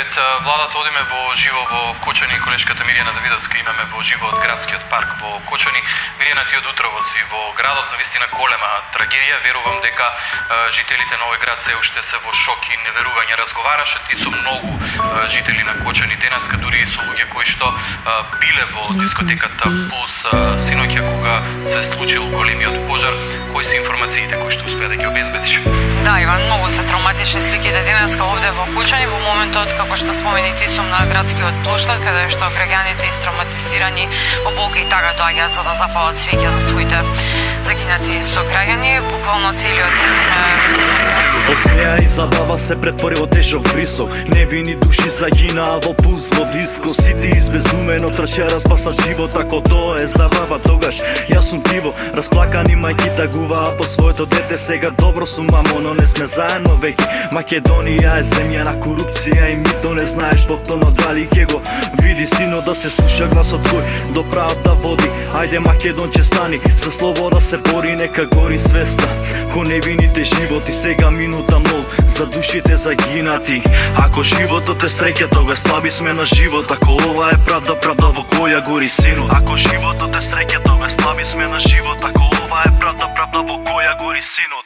пред владата одиме во живо во Кочани, колешката Миријана Давидовска имаме во живо од градскиот парк во Кочани. Миријана, ти од утрово си во градот, на вистина голема трагедија. Верувам дека жителите на овој град се уште се во шок и неверување. Разговараше ти со многу жители на Кочани денеска, дури и со луѓе кои што биле во дискотеката Пулс синоќа кога се случил големиот пожар. Кои се информациите кои што успеа да ги обезбедиш? Да, Иван, многу се травматични сликите денеска овде во Кочани во моментот како што спомени ти сум на градскиот плоштад каде што граѓаните истравматизирани во болка и тага доаѓаат за да запалат свеќа за своите загинати сограѓани. Буквално целиот ден сме Од смеа и забава се претвори во тежок присок. Невини души загинаа во пулс, во диско. Сите избезумено трчера спасат живот. Ако тоа е забава, тогаш јас сум криво. Расплакани мајки тагуваа по своето дете. Сега добро сум мамо, но не сме заедно веќе. Македонија е земја на корупција и мито не знаеш повторно дали ќе го види сино да се слуша гласот кој до правда води. Ајде Македонче стани, за слобода се бори, нека гори свеста. Ко невините животи сега минута нол за душите загинати. Ако животот е среќа, тогаш слаби сме на живот. Ако ова е правда, правда во која гори синот. Ако животот е среќа, тогаш слаби сме на живот. Ако ова е правда, правда во која гори синот.